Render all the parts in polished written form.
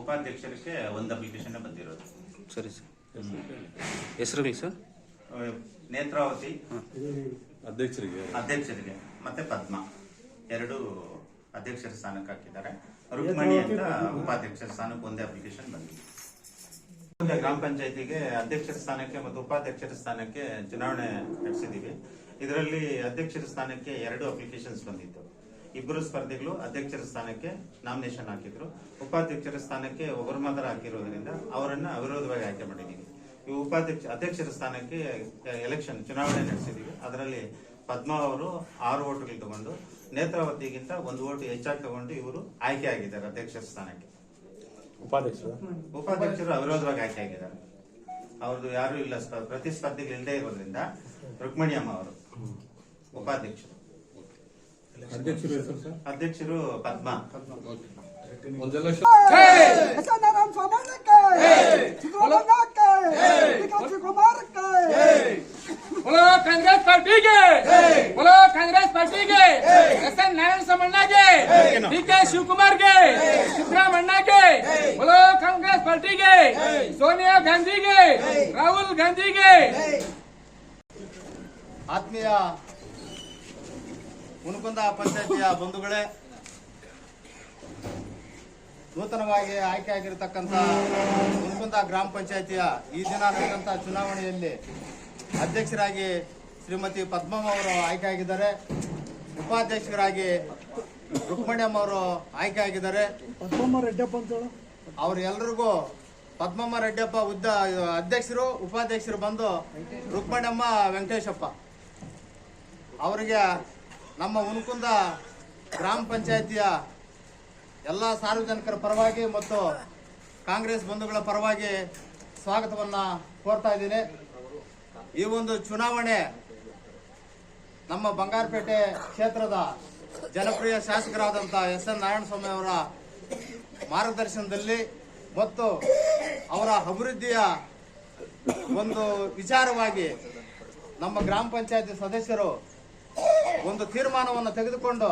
ಉಪಾಧ್ಯಕ್ಷರಿಗೆ ಒಂದು ಅಪ್ಲಿಕೇಶನ್ ಬಂದಿರೋದು. ಸರಿ ಸರ್. ಹೆಸರುಗಳು ಸರ್? ನೇತ್ರಾವತಿ ಅಧ್ಯಕ್ಷರಿಗೆ ಮತ್ತೆ ಪದ್ಮ ಎರಡು ಅಧ್ಯಕ್ಷರ ಸ್ಥಾನಕ್ಕೆ ಹಾಕಿದ್ದಾರೆ. ರುಕ್ಮಣಿ ಅಂತ ಉಪಾಧ್ಯಕ್ಷರ ಸ್ಥಾನಕ್ಕೆ ಒಂದೇ ಅಪ್ಲಿಕೇಶನ್ ಬಂದಿದೆ. ಗ್ರಾಮ ಪಂಚಾಯತಿಗೆ ಅಧ್ಯಕ್ಷರ ಸ್ಥಾನಕ್ಕೆ ಮತ್ತು ಉಪಾಧ್ಯಕ್ಷರ ಸ್ಥಾನಕ್ಕೆ ಚುನಾವಣೆ ನಡೆಸಿದೀವಿ. ಇದರಲ್ಲಿ ಅಧ್ಯಕ್ಷರ ಸ್ಥಾನಕ್ಕೆ 2 ಅಪ್ಲಿಕೇಶನ್ಸ್ ಬಂದಿತ್ತು. ಇಬ್ಬರು ಸ್ಪರ್ಧಿಗಳು ಅಧ್ಯಕ್ಷರ ಸ್ಥಾನಕ್ಕೆ ನಾಮಿನೇಷನ್ ಹಾಕಿದ್ರು. ಉಪಾಧ್ಯಕ್ಷರ ಸ್ಥಾನಕ್ಕೆ ಒಬ್ಬರು ಮಾತ್ರ ಹಾಕಿರೋದ್ರಿಂದ ಅವರನ್ನ ಅವಿರೋಧವಾಗಿ ಆಯ್ಕೆ ಮಾಡಿದೀವಿ. ಈ ಅಧ್ಯಕ್ಷರ ಸ್ಥಾನಕ್ಕೆ ಎಲೆಕ್ಷನ್ ಚುನಾವಣೆ ನಡೆಸಿದೀವಿ. ಅದರಲ್ಲಿ ಪದ್ಮಾ ಅವರು 6 ವೋಟ್ಗಳು ತಗೊಂಡು ನೇತ್ರಾವತಿಗಿಂತ 1 ವೋಟ್ ಹೆಚ್ಚಾಗಿ ತಗೊಂಡು ಇವರು ಆಯ್ಕೆ ಆಗಿದ್ದಾರೆ ಅಧ್ಯಕ್ಷರ ಸ್ಥಾನಕ್ಕೆ. ಉಪಾಧ್ಯಕ್ಷರು ಅವಿರೋಧವಾಗಿ ಆಯ್ಕೆ ಆಗಿದ್ದಾರೆ. ಅವ್ರದ್ದು ಯಾರು ಇಲ್ಲ, ಪ್ರತಿಸ್ಪರ್ಧಿಗಳು ಇಲ್ಲದೆ ಇರೋದ್ರಿಂದ ರುಕ್ಮಣಿ ಅಮ್ಮ ಅವರು ಉಪಾಧ್ಯಕ್ಷರು. ಅಧ್ಯಕ್ಷರು ಪದ್ಮಾ. बोलो कांग्रेस पार्टी के, बोलो कांग्रेस पार्टी के, एसएन नारायण समन्ना के, डीके शिवकुमार के, सिद्धरामन्ना के, बोलो कांग्रेस पार्टी के, सोनिया गांधी के, राहुल गांधी के. ಆತ್ಮೀಯ ಹುನಗುಂದ ಪಂಚಾಯತಿಯ ಬಂಧುಗಳೇ, ನೂತನವಾಗಿ ಆಯ್ಕೆಯಾಗಿರತಕ್ಕಂಥ ಹುನಗುಂದ ಗ್ರಾಮ ಪಂಚಾಯತಿಯ ಈ ದಿನ ನಡೆದಂಥ ಚುನಾವಣೆಯಲ್ಲಿ ಅಧ್ಯಕ್ಷರಾಗಿ ಶ್ರೀಮತಿ ಪದ್ಮಮ್ಮ ಅವರು ಆಯ್ಕೆಯಾಗಿದ್ದಾರೆ. ಉಪಾಧ್ಯಕ್ಷರಾಗಿ ರುಕ್ಮಣ್ಯಮ್ಮ ಅವರು ಆಯ್ಕೆಯಾಗಿದ್ದಾರೆ. ಅವರೆಲ್ಲರಿಗೂ ಪದ್ಮಮ್ಮ ರೆಡ್ಡಪ್ಪ ಅಧ್ಯಕ್ಷರು, ಉಪಾಧ್ಯಕ್ಷರು ಬಂದು ರುಕ್ಮಣ್ಯಮ್ಮ ವೆಂಕಟೇಶಪ್ಪ ಅವರಿಗೆ ನಮ್ಮ ಹುನಗುಂದ ಗ್ರಾಮ ಪಂಚಾಯತಿಯ ಎಲ್ಲ ಸಾರ್ವಜನಿಕರ ಪರವಾಗಿ ಮತ್ತು ಕಾಂಗ್ರೆಸ್ ಬಂಧುಗಳ ಪರವಾಗಿ ಸ್ವಾಗತವನ್ನು ಕೋರ್ತಾ ಇದ್ದೀನಿ. ಈ ಒಂದು ಚುನಾವಣೆ ನಮ್ಮ ಬಂಗಾರಪೇಟೆ ಕ್ಷೇತ್ರದ ಜನಪ್ರಿಯ ಶಾಸಕರಾದಂಥ ಎಸ್ಎನ್ ನಾರಾಯಣಸ್ವಾಮಿ ಅವರ ಮಾರ್ಗದರ್ಶನದಲ್ಲಿ ಮತ್ತು ಅವರ ಅಭಿವೃದ್ಧಿಯ ಒಂದು ವಿಚಾರವಾಗಿ ನಮ್ಮ ಗ್ರಾಮ ಪಂಚಾಯತಿ ಸದಸ್ಯರು ಒಂದು ತೀರ್ಮಾನವನ್ನು ತೆಗೆದುಕೊಂಡು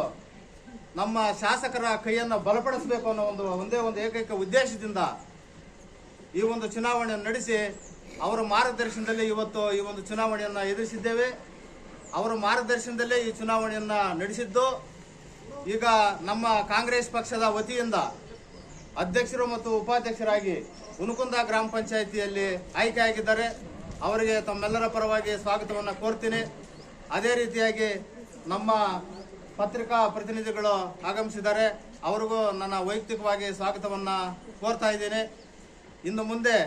ನಮ್ಮ ಶಾಸಕರ ಕೈಯನ್ನು ಬಲಪಡಿಸಬೇಕು ಅನ್ನೋ ಒಂದೇ ಒಂದು ಏಕೈಕ ಉದ್ದೇಶದಿಂದ ಈ ಒಂದು ಚುನಾವಣೆಯನ್ನು ನಡೆಸಿ ಅವರ ಮಾರ್ಗದರ್ಶನದಲ್ಲಿ ಇವತ್ತು ಈ ಒಂದು ಚುನಾವಣೆಯನ್ನು ಎದುರಿಸಿದ್ದೇವೆ. ಅವರ ಮಾರ್ಗದರ್ಶನದಲ್ಲೇ ಈ ಚುನಾವಣೆಯನ್ನು ನಡೆಸಿದ್ದು. ಈಗ ನಮ್ಮ ಕಾಂಗ್ರೆಸ್ ಪಕ್ಷದ ವತಿಯಿಂದ ಅಧ್ಯಕ್ಷರು ಮತ್ತು ಉಪಾಧ್ಯಕ್ಷರಾಗಿ ಹುನಗುಂದ ಗ್ರಾಮ ಪಂಚಾಯಿತಿಯಲ್ಲಿ ಆಯ್ಕೆಯಾಗಿದ್ದಾರೆ. ಅವರಿಗೆ ತಮ್ಮೆಲ್ಲರ ಪರವಾಗಿ ಸ್ವಾಗತವನ್ನು ಕೋರ್ತೀನಿ. ಅದೇ ರೀತಿಯಾಗಿ ನಮ್ಮ ಪತ್ರಿಕಾ ಪ್ರತಿನಿಧಿಗಳು ಆಗಮಿಸಿದ್ದಾರೆ. ಅವರಿಗೂ ನನ್ನ ವೈಯಕ್ತಿಕವಾಗಿ ಸ್ವಾಗತವನ್ನು ಕೋರ್ತಾ ಇದ್ದೀನಿ. ಇನ್ನು ಮುಂದೆ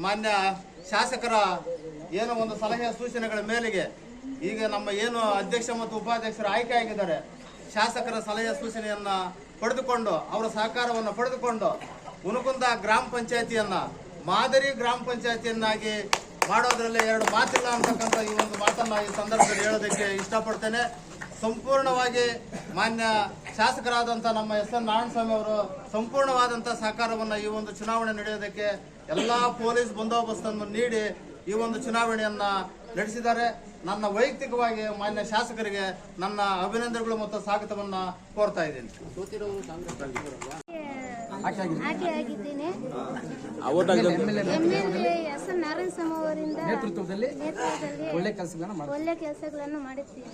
ಮಾನ್ಯ ಶಾಸಕರ ಏನೋ ಒಂದು ಸಲಹೆ ಸೂಚನೆಗಳ ಮೇಲೆಗೆ ಈಗ ನಮ್ಮ ಏನು ಅಧ್ಯಕ್ಷ ಮತ್ತು ಉಪಾಧ್ಯಕ್ಷರು ಆಯ್ಕೆ ಆಗಿದ್ದಾರೆ, ಶಾಸಕರ ಸಲಹೆ ಸೂಚನೆಯನ್ನು ಪಡೆದುಕೊಂಡು ಅವರ ಸಹಕಾರವನ್ನು ಪಡೆದುಕೊಂಡು ಹುನಗುಂದ ಗ್ರಾಮ ಪಂಚಾಯತಿಯನ್ನ ಮಾದರಿ ಗ್ರಾಮ ಪಂಚಾಯತಿಯನ್ನಾಗಿ ಮಾಡೋದ್ರಲ್ಲಿ 2 ಮಾತಿಲ್ಲ ಅಂತಕ್ಕಂಥ ಈ ಒಂದು ಮಾತನ್ನ ಈ ಸಂದರ್ಭದಲ್ಲಿ ಹೇಳೋದಕ್ಕೆ ಇಷ್ಟಪಡ್ತೇನೆ. ಸಂಪೂರ್ಣವಾಗಿ ಮಾನ್ಯ ಶಾಸಕರಾದಂಥ ನಮ್ಮ ಎಸ್ಎನ್ ನಾರಾಯಣಸ್ವಾಮಿ ಅವರು ಸಂಪೂರ್ಣವಾದಂಥ ಸಹಕಾರವನ್ನು ಈ ಒಂದು ಚುನಾವಣೆ ನಡೆಯೋದಕ್ಕೆ ಎಲ್ಲ ಪೊಲೀಸ್ ಬಂದೋಬಸ್ತನ್ನು ನೀಡಿ ಈ ಒಂದು ಚುನಾವಣೆಯನ್ನ ನಡೆಸಿದ್ದಾರೆ. ನನ್ನ ವೈಯಕ್ತಿಕವಾಗಿ ಮಾನ್ಯ ಶಾಸಕರಿಗೆ ನನ್ನ ಅಭಿನಂದನೆಗಳು ಮತ್ತು ಸ್ವಾಗತವನ್ನ ಕೋರ್ತಾ ಇದ್ದೀನಿ. ಆಯ್ಕೆಯಾಗಿದ್ದೇನೆ. ಎಸ್ಎನ್ ನಾರಾಯಣಸ್ವಾಮಿ ಅವರಿಂದ ನೇತೃತ್ವದಲ್ಲಿ ಒಳ್ಳೆ ಕೆಲಸಗಳನ್ನು ಮಾಡುತ್ತೀನಿ.